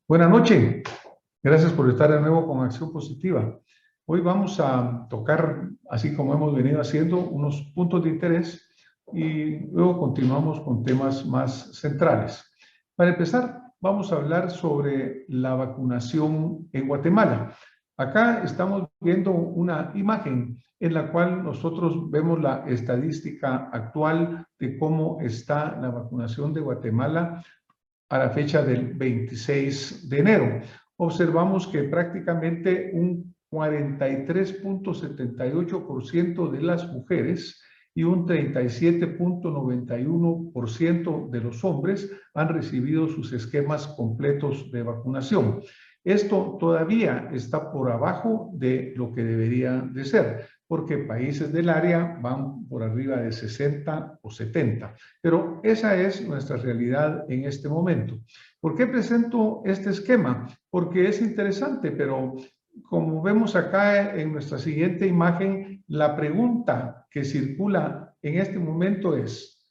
Buenas noches. Gracias por estar de nuevo con Acción Positiva. Hoy vamos a tocar, así como hemos venido haciendo, unos puntos de interés y luego continuamos con temas más centrales. Para empezar, vamos a hablar sobre la vacunación en Guatemala. Acá estamos viendo una imagen en la cual nosotros vemos la estadística actual de cómo está la vacunación de Guatemala a la fecha del 26 de enero. Observamos que prácticamente un 43.78% de las mujeres y un 37.91% de los hombres han recibido sus esquemas completos de vacunación. Esto todavía está por abajo de lo que debería de ser, porque países del área van por arriba de 60 o 70. Pero esa es nuestra realidad en este momento. ¿Por qué presento este esquema? Porque es interesante, pero como vemos acá en nuestra siguiente imagen, la pregunta que circula en este momento ¿es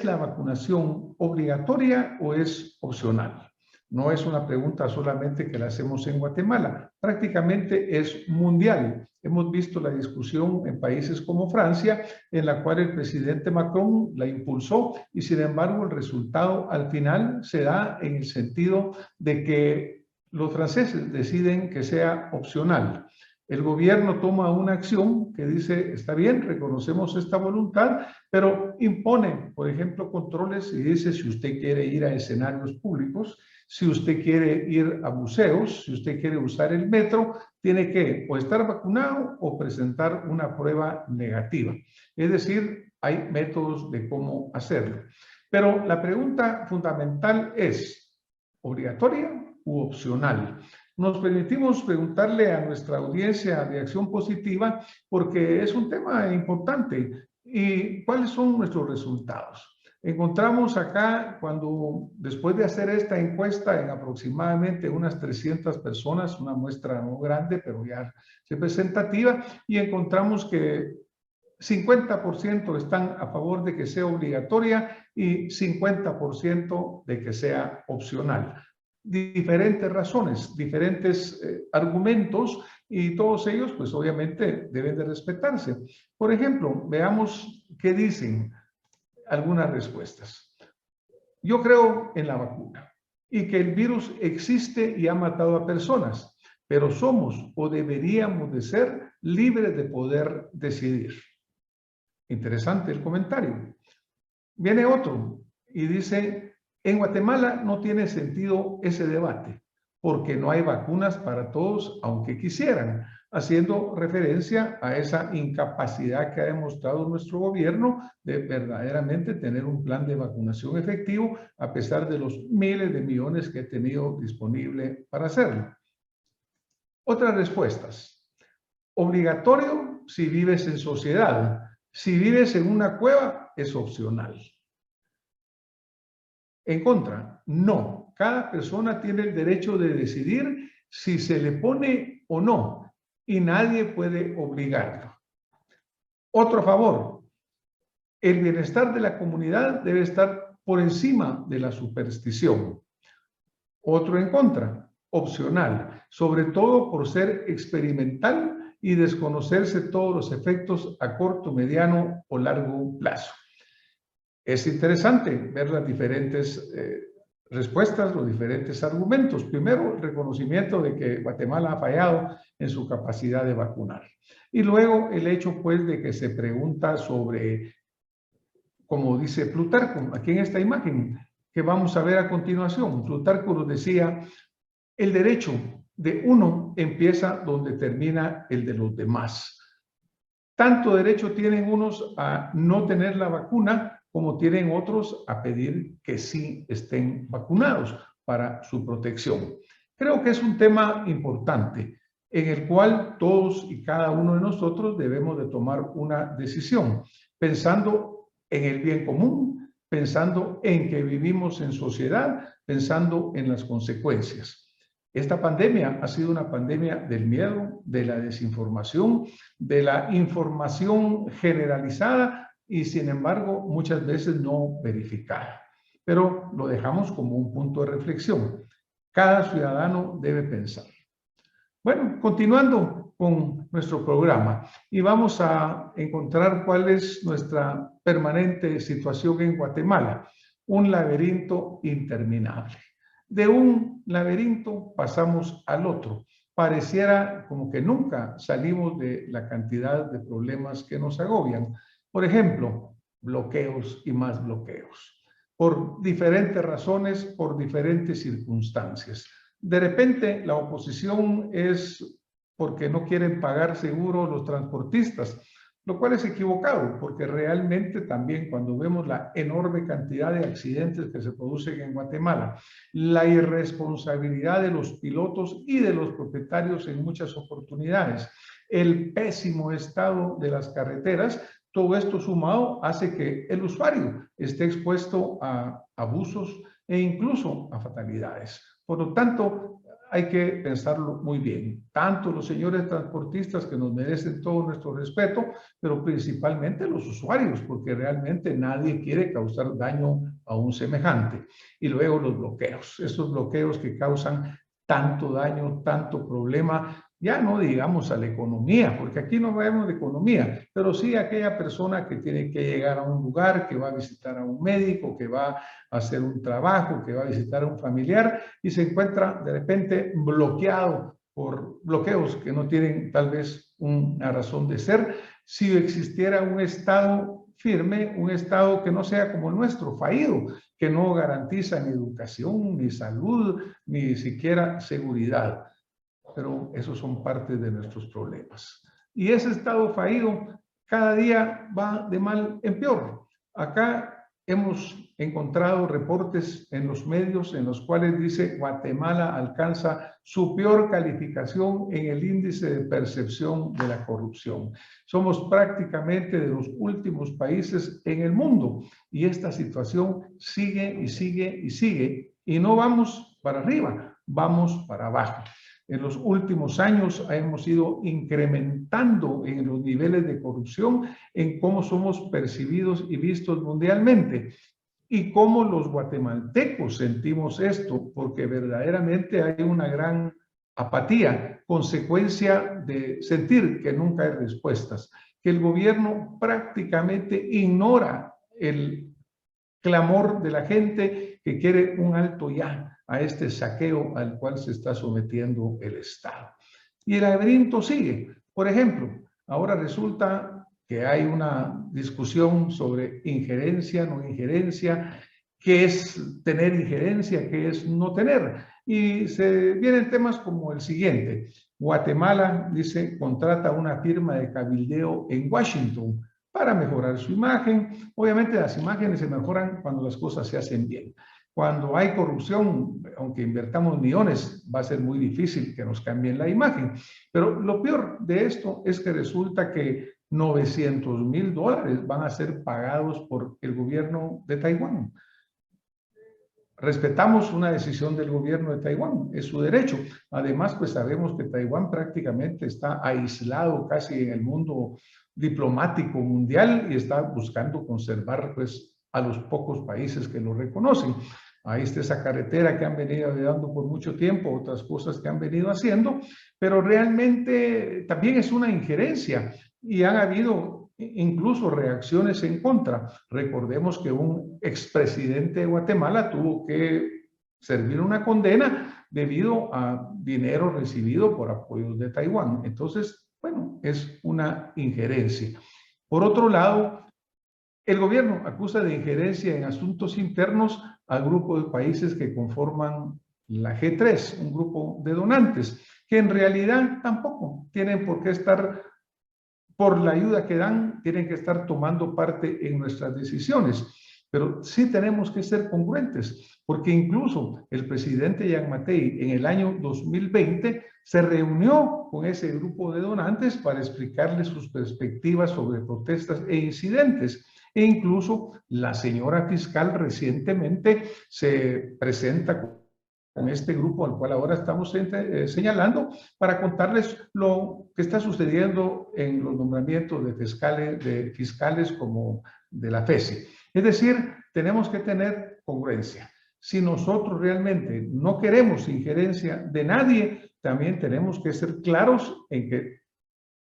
la vacunación obligatoria o es opcional? No es una pregunta solamente que la hacemos en Guatemala, prácticamente es mundial. Hemos visto la discusión en países como Francia, en la cual el presidente Macron la impulsó y sin embargo el resultado al final se da en el sentido de que los franceses deciden que sea opcional. El gobierno toma una acción que dice, está bien, reconocemos esta voluntad, pero impone, por ejemplo, controles y dice, si usted quiere ir a escenarios públicos, si usted quiere ir a museos, si usted quiere usar el metro, tiene que o estar vacunado o presentar una prueba negativa. Es decir, hay métodos de cómo hacerlo. Pero la pregunta fundamental es, ¿obligatoria u opcional? Nos permitimos preguntarle a nuestra audiencia de Acción Positiva porque es un tema importante. ¿Y cuáles son nuestros resultados? Encontramos acá, después de hacer esta encuesta en aproximadamente unas 300 personas, una muestra no grande, pero ya representativa, y encontramos que 50% están a favor de que sea obligatoria y 50% de que sea opcional. Diferentes razones, diferentes argumentos y todos ellos pues obviamente deben de respetarse. Por ejemplo, veamos qué dicen algunas respuestas. Yo creo en la vacuna y que el virus existe y ha matado a personas, pero somos o deberíamos de ser libres de poder decidir. Interesante el comentario. Viene otro y dice, en Guatemala no tiene sentido ese debate porque no hay vacunas para todos, aunque quisieran, haciendo referencia a esa incapacidad que ha demostrado nuestro gobierno de verdaderamente tener un plan de vacunación efectivo a pesar de los miles de millones que ha tenido disponible para hacerlo. Otras respuestas. Obligatorio si vives en sociedad. Si vives en una cueva, es opcional. En contra, no. Cada persona tiene el derecho de decidir si se le pone o no, y nadie puede obligarlo. Otro favor, el bienestar de la comunidad debe estar por encima de la superstición. Otro en contra, opcional, sobre todo por ser experimental y desconocerse todos los efectos a corto, mediano o largo plazo. Es interesante ver las diferentes respuestas, los diferentes argumentos. Primero, el reconocimiento de que Guatemala ha fallado en su capacidad de vacunar. Y luego el hecho, pues, de que se pregunta sobre, como dice Plutarco, aquí en esta imagen que vamos a ver a continuación. Plutarco nos decía, el derecho de uno empieza donde termina el de los demás. Tanto derecho tienen unos a no tener la vacuna como tienen otros a pedir que sí estén vacunados para su protección. Creo que es un tema importante en el cual todos y cada uno de nosotros debemos de tomar una decisión, pensando en el bien común, pensando en que vivimos en sociedad, pensando en las consecuencias. Esta pandemia ha sido una pandemia del miedo, de la desinformación, de la información generalizada y sin embargo muchas veces no verificada. Pero lo dejamos como un punto de reflexión. cada ciudadano debe pensar. Bueno, continuando con nuestro programa, y vamos a encontrar cuál es nuestra permanente situación en Guatemala. Un laberinto interminable. De un laberinto pasamos al otro. Pareciera como que nunca salimos de la cantidad de problemas que nos agobian. Por ejemplo, bloqueos y más bloqueos. Por diferentes razones, por diferentes circunstancias. De repente, la oposición es porque no quieren pagar seguro los transportistas, lo cual es equivocado, porque realmente también cuando vemos la enorme cantidad de accidentes que se producen en Guatemala, la irresponsabilidad de los pilotos y de los propietarios en muchas oportunidades, el pésimo estado de las carreteras, todo esto sumado hace que el usuario esté expuesto a abusos e incluso a fatalidades. Por lo tanto, hay que pensarlo muy bien. Tanto los señores transportistas, que nos merecen todo nuestro respeto, pero principalmente los usuarios, porque realmente nadie quiere causar daño a un semejante. Y luego los bloqueos, esos bloqueos que causan tanto daño, tanto problema, ya no digamos a la economía, porque aquí no hablamos de economía, pero sí a aquella persona que tiene que llegar a un lugar, que va a visitar a un médico, que va a hacer un trabajo, que va a visitar a un familiar y se encuentra de repente bloqueado por bloqueos que no tienen tal vez una razón de ser. Si existiera un Estado firme, un Estado que no sea como el nuestro, fallido, que no garantiza ni educación, ni salud, ni siquiera seguridad. Pero esos son parte de nuestros problemas. Y ese Estado fallido cada día va de mal en peor. Acá hemos encontrado reportes en los medios en los cuales dice Guatemala alcanza su peor calificación en el índice de percepción de la corrupción. Somos prácticamente de los últimos países en el mundo y esta situación sigue y sigue y sigue y no vamos para arriba, vamos para abajo. En los últimos años hemos ido incrementando en los niveles de corrupción, en cómo somos percibidos y vistos mundialmente. Y cómo los guatemaltecos sentimos esto, porque verdaderamente hay una gran apatía, consecuencia de sentir que nunca hay respuestas, que el gobierno prácticamente ignora el clamor de la gente que quiere un alto ya a este saqueo al cual se está sometiendo el Estado. Y el laberinto sigue. Por ejemplo, ahora resulta que hay una discusión sobre injerencia, no injerencia, qué es tener injerencia, qué es no tener. Y se vienen temas como el siguiente. Guatemala, dice, contrata una firma de cabildeo en Washington para mejorar su imagen. Obviamente las imágenes se mejoran cuando las cosas se hacen bien. Cuando hay corrupción, aunque invertamos millones, va a ser muy difícil que nos cambien la imagen. Pero lo peor de esto es que resulta que $900,000 van a ser pagados por el gobierno de Taiwán. Respetamos una decisión del gobierno de Taiwán, es su derecho. Además, pues sabemos que Taiwán prácticamente está aislado casi en el mundo diplomático mundial y está buscando conservar pues a los pocos países que lo reconocen. Ahí está esa carretera que han venido dando por mucho tiempo, otras cosas que han venido haciendo, pero realmente también es una injerencia y han habido incluso reacciones en contra. Recordemos que un expresidente de Guatemala tuvo que servir una condena debido a dinero recibido por apoyos de Taiwán. Entonces, bueno, es una injerencia. Por otro lado, el gobierno acusa de injerencia en asuntos internos al grupo de países que conforman la G3, un grupo de donantes, que en realidad tampoco tienen por qué estar, por la ayuda que dan, tienen que estar tomando parte en nuestras decisiones. Pero sí tenemos que ser congruentes, porque incluso el presidente Gianmattei en el año 2020 se reunió con ese grupo de donantes para explicarles sus perspectivas sobre protestas e incidentes. E incluso la señora fiscal recientemente se presenta con este grupo al cual ahora estamos señalando para contarles lo que está sucediendo en los nombramientos de fiscales como de la FESI. Es decir, tenemos que tener congruencia. Si nosotros realmente no queremos injerencia de nadie, también tenemos que ser claros en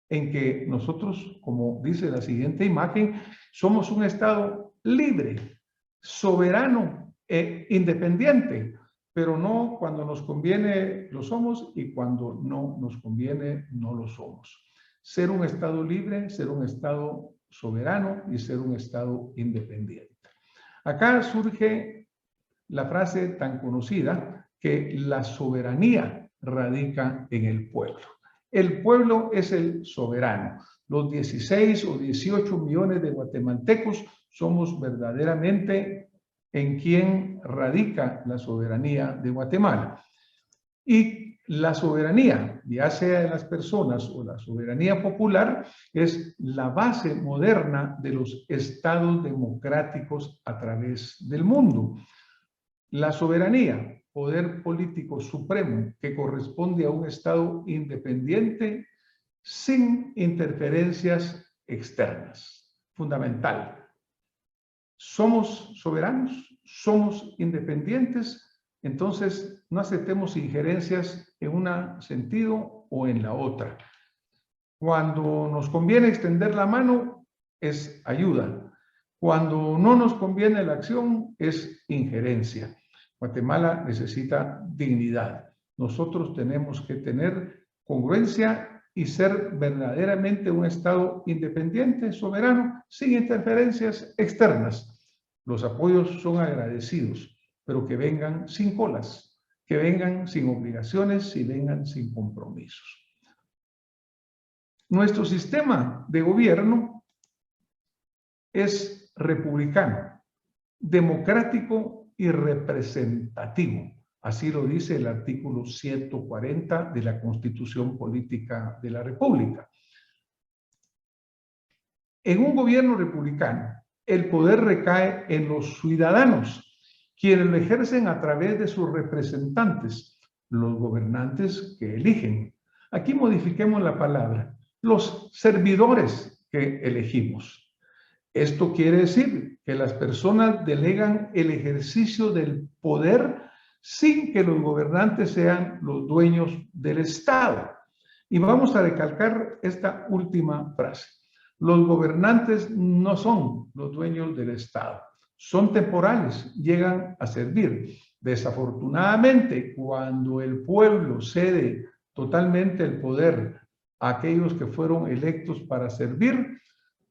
que nosotros, como dice la siguiente imagen, somos un Estado libre, soberano e independiente, pero no cuando nos conviene lo somos y cuando no nos conviene no lo somos. Ser un Estado libre, ser un Estado soberano y ser un Estado independiente. Acá surge la frase tan conocida que la soberanía radica en el pueblo. El pueblo es el soberano. Los 16 o 18 millones de guatemaltecos somos verdaderamente en quien radica la soberanía de Guatemala. Y la soberanía, ya sea de las personas o la soberanía popular, es la base moderna de los estados democráticos a través del mundo. La soberanía, poder político supremo que corresponde a un Estado independiente sin interferencias externas. Fundamental. Somos soberanos, somos independientes, entonces no aceptemos injerencias en un sentido o en la otra. Cuando nos conviene extender la mano, es ayuda. Cuando no nos conviene la acción, es injerencia. Guatemala necesita dignidad. Nosotros tenemos que tener congruencia y ser verdaderamente un Estado independiente, soberano, sin interferencias externas. Los apoyos son agradecidos, pero que vengan sin colas, que vengan sin obligaciones y vengan sin compromisos. Nuestro sistema de gobierno es republicano, democrático y representativo. Así lo dice el artículo 140 de la Constitución Política de la República. En un gobierno republicano, el poder recae en los ciudadanos, quienes lo ejercen a través de sus representantes, los gobernantes que eligen. Aquí modifiquemos la palabra, los servidores que elegimos. Esto quiere decir que las personas delegan el ejercicio del poder sin que los gobernantes sean los dueños del Estado. Y vamos a recalcar esta última frase. Los gobernantes no son los dueños del Estado, son temporales, llegan a servir. Desafortunadamente, cuando el pueblo cede totalmente el poder a aquellos que fueron electos para servir,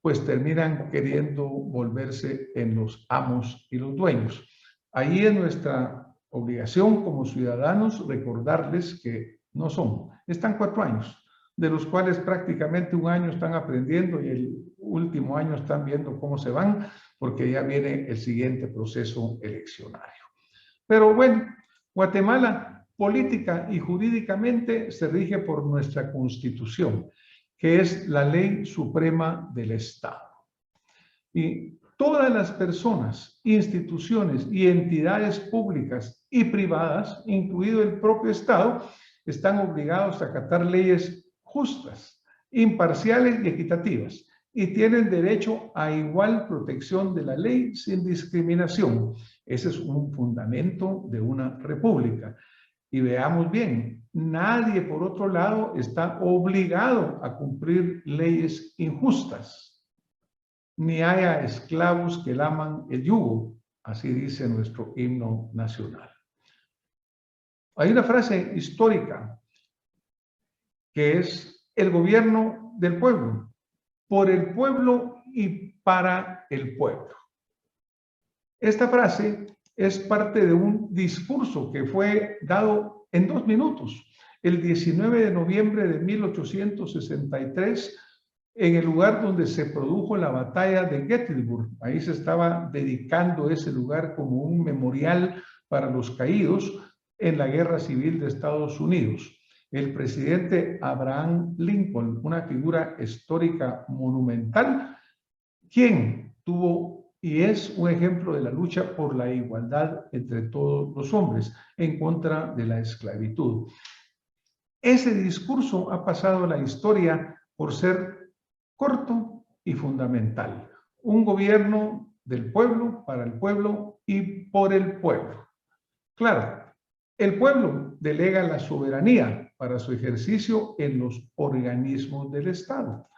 pues terminan queriendo volverse en los amos y los dueños. Ahí es nuestra obligación como ciudadanos recordarles que no son. Están 4 años, de los cuales prácticamente 1 año están aprendiendo y el último año están viendo cómo se van, porque ya viene el siguiente proceso eleccionario. Pero bueno, Guatemala política y jurídicamente se rige por nuestra Constitución, que es la ley suprema del Estado. Y todas las personas, instituciones y entidades públicas y privadas, incluido el propio Estado, están obligados a acatar leyes justas, imparciales y equitativas, y tienen derecho a igual protección de la ley sin discriminación. Ese es un fundamento de una república. Y veamos bien, nadie, por otro lado, está obligado a cumplir leyes injustas, ni haya esclavos que laman el yugo, así dice nuestro himno nacional. Hay una frase histórica que es el gobierno del pueblo, por el pueblo y para el pueblo. Esta frase es parte de un discurso que fue dado en 2 minutos, el 19 de noviembre de 1863, en el lugar donde se produjo la batalla de Gettysburg. Ahí se estaba dedicando ese lugar como un memorial para los caídos en la Guerra Civil de Estados Unidos. El presidente Abraham Lincoln, una figura histórica monumental, quien tuvo y es un ejemplo de la lucha por la igualdad entre todos los hombres en contra de la esclavitud. Ese discurso ha pasado a la historia por ser corto y fundamental. Un gobierno del pueblo, para el pueblo y por el pueblo. Claro, el pueblo delega la soberanía para su ejercicio en los organismos del Estado.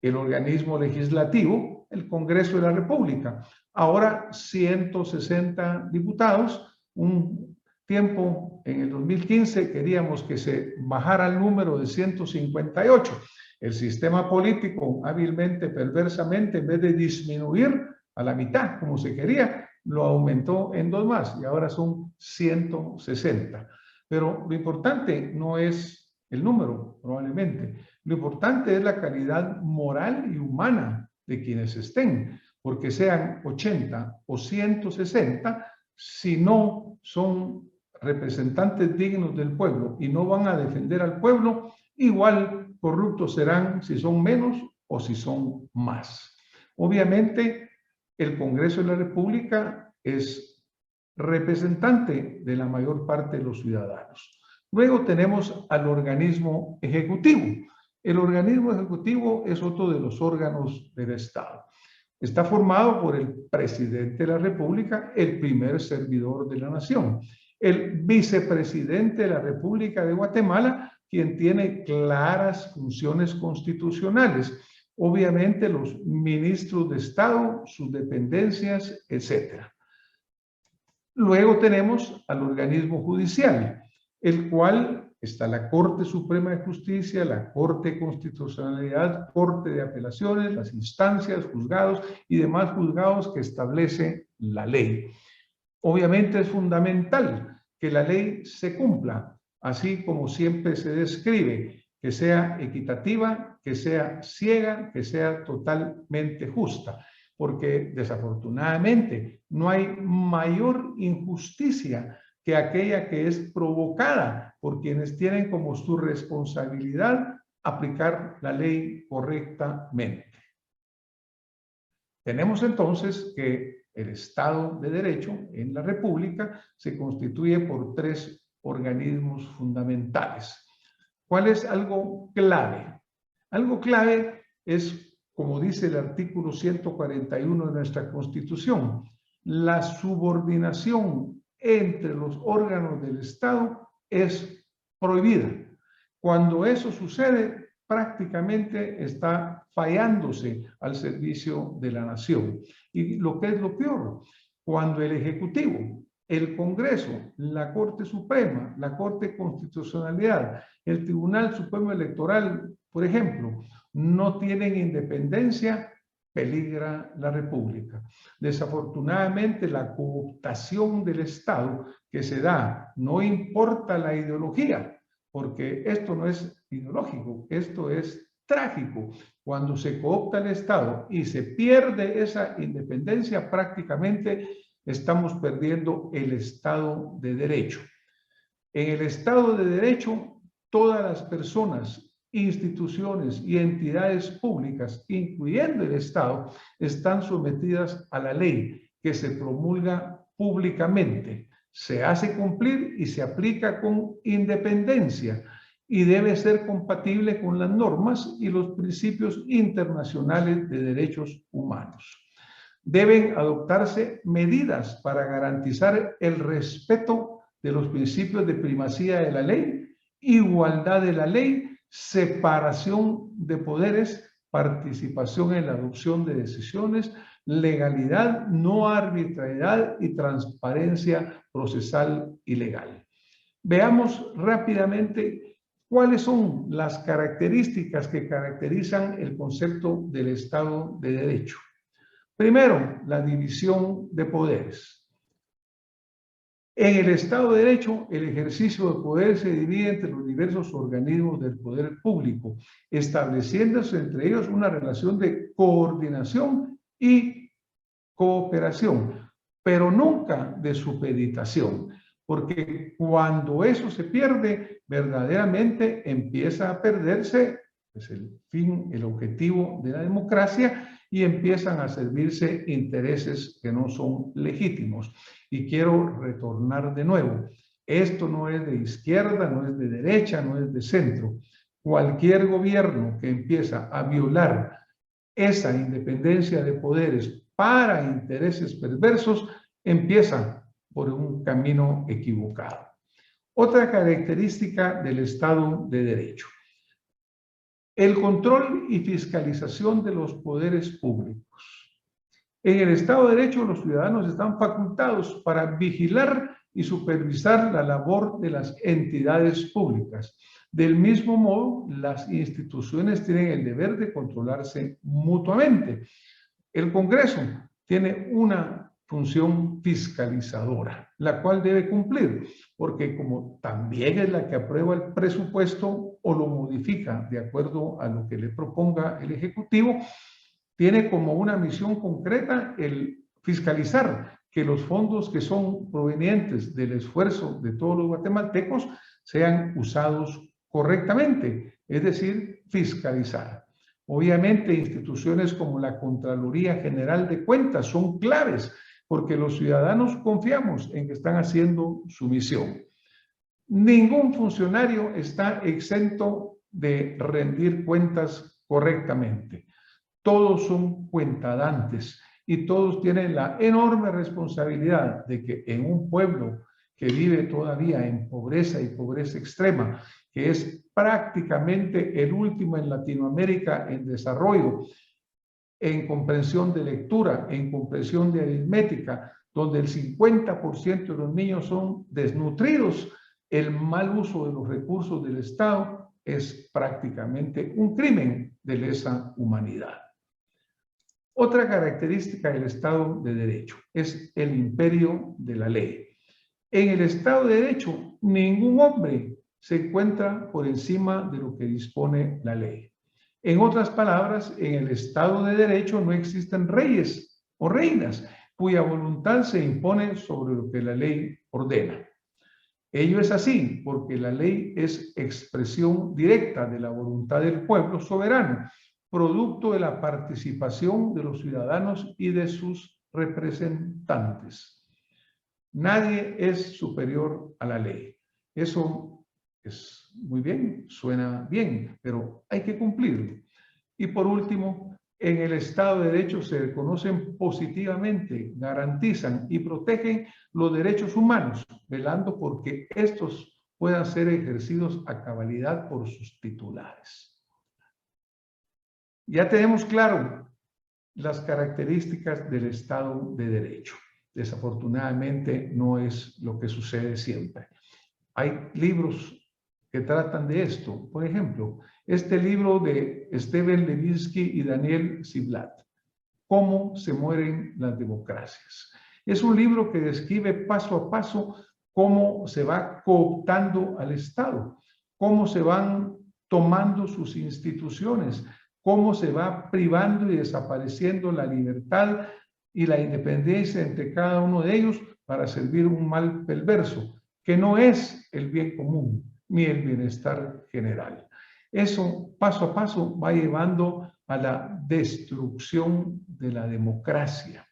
El organismo legislativo, el Congreso de la República. Ahora 160 diputados, un tiempo en el 2015 queríamos que se bajara el número de 158. El sistema político hábilmente, perversamente, en vez de disminuir a la mitad como se quería, lo aumentó en 2 más y ahora son 160. Pero lo importante no es el número, probablemente. Lo importante es la calidad moral y humana de quienes estén, porque sean 80 o 160, si no son representantes dignos del pueblo y no van a defender al pueblo, igual corruptos serán si son menos o si son más. Obviamente, el Congreso de la República es representante de la mayor parte de los ciudadanos. Luego tenemos al organismo ejecutivo. El organismo ejecutivo es otro de los órganos del Estado. Está formado por el presidente de la República, el primer servidor de la nación, el vicepresidente de la República de Guatemala, quien tiene claras funciones constitucionales, obviamente los ministros de Estado, sus dependencias, etc. Luego tenemos al organismo judicial, el cual está la Corte Suprema de Justicia, la Corte de Constitucionalidad, Corte de Apelaciones, las instancias, juzgados y demás juzgados que establece la ley. Obviamente es fundamental que la ley se cumpla, así como siempre se describe, que sea equitativa, que sea ciega, que sea totalmente justa, porque desafortunadamente no hay mayor injusticia que aquella que es provocada por quienes tienen como su responsabilidad aplicar la ley correctamente. Tenemos entonces que el Estado de Derecho en la República se constituye por 3 organismos fundamentales. ¿Cuál es algo clave? Algo clave es, como dice el artículo 141 de nuestra Constitución, la subordinación entre los órganos del Estado es prohibida. Cuando eso sucede, prácticamente está fallándose al servicio de la nación. Y lo que es lo peor, cuando el Ejecutivo, el Congreso, la Corte Suprema, la Corte de Constitucionalidad, el Tribunal Supremo Electoral, por ejemplo, no tienen independencia, peligra la República. Desafortunadamente, la cooptación del Estado que se da, no importa la ideología, porque esto no es ideológico, esto es trágico. Cuando se coopta el Estado y se pierde esa independencia, prácticamente estamos perdiendo el Estado de Derecho. En el Estado de Derecho, todas las personas, instituciones y entidades públicas, incluyendo el Estado, están sometidas a la ley que se promulga públicamente. Se hace cumplir y se aplica con independencia y debe ser compatible con las normas y los principios internacionales de derechos humanos. Deben adoptarse medidas para garantizar el respeto de los principios de primacía de la ley, igualdad de la ley, separación de poderes, participación en la adopción de decisiones, legalidad, no arbitrariedad y transparencia procesal y legal. Veamos rápidamente cuáles son las características que caracterizan el concepto del Estado de Derecho. Primero, la división de poderes. En el Estado de Derecho, el ejercicio de poder se divide entre los diversos organismos del poder público, estableciéndose entre ellos una relación de coordinación y cooperación, pero nunca de supeditación, porque cuando eso se pierde, verdaderamente empieza a perderse pues, el fin, el objetivo de la democracia y empiezan a servirse intereses que no son legítimos. Y quiero retornar de nuevo. Esto no es de izquierda, no es de derecha, no es de centro. Cualquier gobierno que empieza a violar esa independencia de poderes para intereses perversos, empieza por un camino equivocado. Otra característica del Estado de Derecho: el control y fiscalización de los poderes públicos. En el Estado de Derecho, los ciudadanos están facultados para vigilar y supervisar la labor de las entidades públicas. Del mismo modo, las instituciones tienen el deber de controlarse mutuamente. El Congreso tiene una función fiscalizadora, la cual debe cumplir, porque como también es la que aprueba el presupuesto o lo modifica de acuerdo a lo que le proponga el Ejecutivo, tiene como una misión concreta el fiscalizar que los fondos que son provenientes del esfuerzo de todos los guatemaltecos sean usados correctamente, es decir, fiscalizar. Obviamente, instituciones como la Contraloría General de Cuentas son claves porque los ciudadanos confiamos en que están haciendo su misión. Ningún funcionario está exento de rendir cuentas correctamente. Todos son cuentadantes y todos tienen la enorme responsabilidad de que en un pueblo que vive todavía en pobreza y pobreza extrema, que es prácticamente el último en Latinoamérica en desarrollo, en comprensión de lectura, en comprensión de aritmética, donde el 50% de los niños son desnutridos, el mal uso de los recursos del Estado es prácticamente un crimen de lesa humanidad. Otra característica del Estado de Derecho es el imperio de la ley. En el Estado de Derecho, ningún hombre se encuentra por encima de lo que dispone la ley. En otras palabras, en el Estado de Derecho no existen reyes o reinas cuya voluntad se impone sobre lo que la ley ordena. Ello es así porque la ley es expresión directa de la voluntad del pueblo soberano, producto de la participación de los ciudadanos y de sus representantes. Nadie es superior a la ley. Eso es muy bien, suena bien, pero hay que cumplirlo. Y por último, en el Estado de Derecho se reconocen positivamente, garantizan y protegen los derechos humanos, velando por que estos puedan ser ejercidos a cabalidad por sus titulares. Ya tenemos claro las características del Estado de Derecho. Desafortunadamente no es lo que sucede siempre. Hay libros que tratan de esto. Por ejemplo, este libro de Steven Levitsky y Daniel Ziblatt, ¿Cómo se mueren las democracias? Es un libro que describe paso a paso cómo se va cooptando al Estado, cómo se van tomando sus instituciones, cómo se va privando y desapareciendo la libertad y la independencia entre cada uno de ellos para servir un mal perverso, que no es el bien común ni el bienestar general. Eso paso a paso va llevando a la destrucción de la democracia.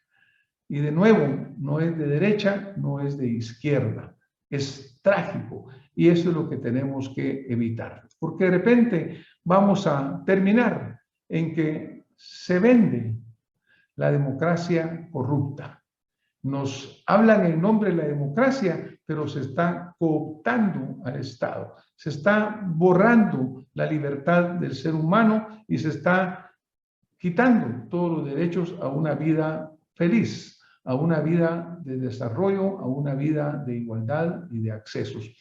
Y de nuevo, no es de derecha, no es de izquierda. Es trágico y eso es lo que tenemos que evitar. Porque de repente vamos a terminar en que se vende la democracia corrupta. Nos hablan en nombre de la democracia, pero se está cooptando al Estado. Se está borrando la libertad del ser humano y se está quitando todos los derechos a una vida feliz, a una vida de desarrollo, a una vida de igualdad y de accesos.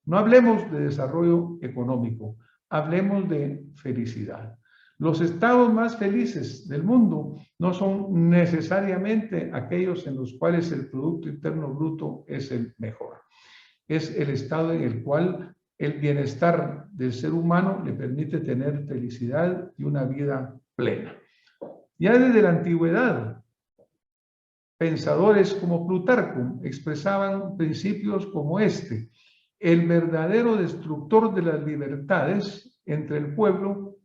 No hablemos de desarrollo económico, hablemos de felicidad. Los estados más felices del mundo no son necesariamente aquellos en los cuales el Producto Interno Bruto es el mejor. Es el estado en el cual el bienestar del ser humano le permite tener felicidad y una vida plena. Ya desde la antigüedad, pensadores como Plutarco expresaban principios como este: el verdadero destructor de las libertades entre el pueblo,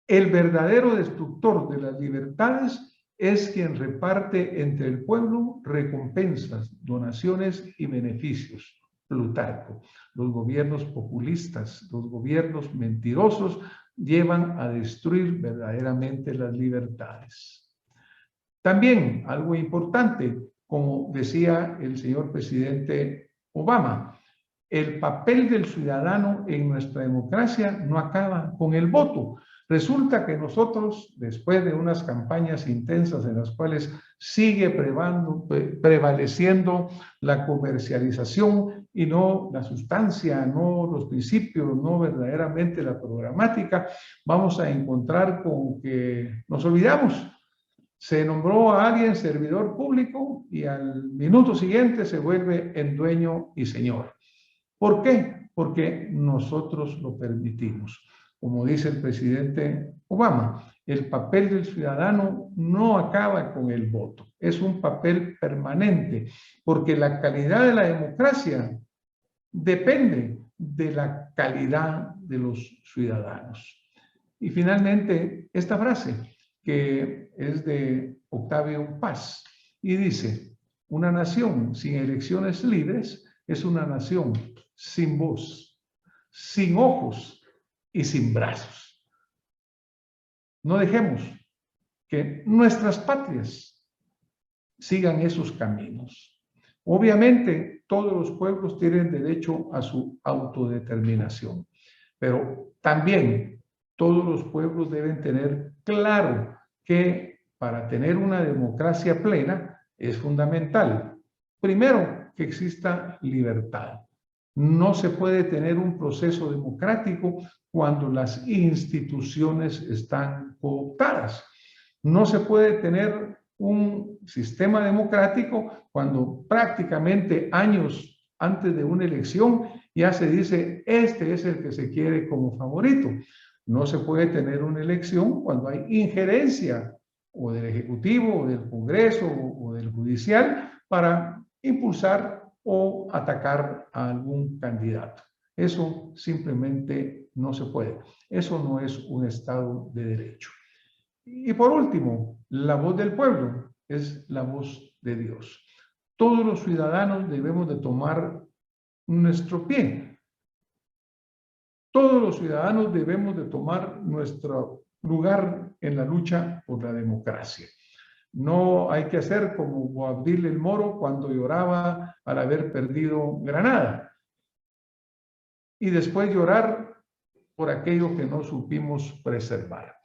el verdadero destructor de las libertades es quien reparte entre el pueblo recompensas, donaciones y beneficios. Plutarco. Los gobiernos populistas, los gobiernos mentirosos llevan a destruir verdaderamente las libertades. También, algo importante, como decía el señor presidente Obama, el papel del ciudadano en nuestra democracia no acaba con el voto. Resulta que nosotros, después de unas campañas intensas en las cuales sigue prevaleciendo la comercialización y no la sustancia, no los principios, no verdaderamente la programática, vamos a encontrar con que nos olvidamos. Se nombró a alguien servidor público y al minuto siguiente se vuelve en dueño y señor. ¿Por qué? Porque nosotros lo permitimos. Como dice el presidente Obama, el papel del ciudadano no acaba con el voto, es un papel permanente, porque la calidad de la democracia depende de la calidad de los ciudadanos. Y finalmente, esta frase, que es de Octavio Paz, y dice, una nación sin elecciones libres es una nación sin voz, sin ojos y sin brazos. No dejemos que nuestras patrias sigan esos caminos. Obviamente, todos los pueblos tienen derecho a su autodeterminación, pero también todos los pueblos deben tener claro que para tener una democracia plena es fundamental, primero, que exista libertad. No se puede tener un proceso democrático cuando las instituciones están cooptadas. No se puede tener un sistema democrático cuando prácticamente años antes de una elección ya se dice, este es el que se quiere como favorito. No se puede tener una elección cuando hay injerencia o del Ejecutivo, o del Congreso, o del Judicial para impulsar o atacar a algún candidato. Eso simplemente no se puede. Eso no es un Estado de Derecho. Y por último, la voz del pueblo es la voz de Dios. Todos los ciudadanos debemos de tomar nuestro pie. Todos los ciudadanos debemos de tomar nuestro lugar en la lucha por la democracia. No hay que hacer como Boabdil el Moro cuando lloraba al haber perdido Granada. Y después llorar por aquello que no supimos preservar.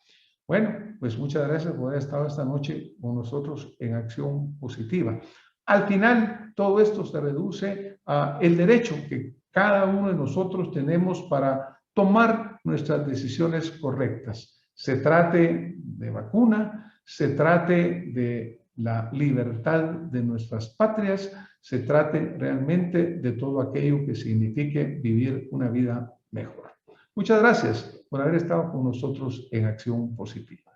Bueno, pues muchas gracias por haber estado esta noche con nosotros en Acción Positiva. Al final, todo esto se reduce a el derecho que cada uno de nosotros tenemos para tomar nuestras decisiones correctas. Se trate de vacuna, se trate de la libertad de nuestras patrias, se trate realmente de todo aquello que signifique vivir una vida mejor. Muchas gracias por haber estado con nosotros en Acción Positiva.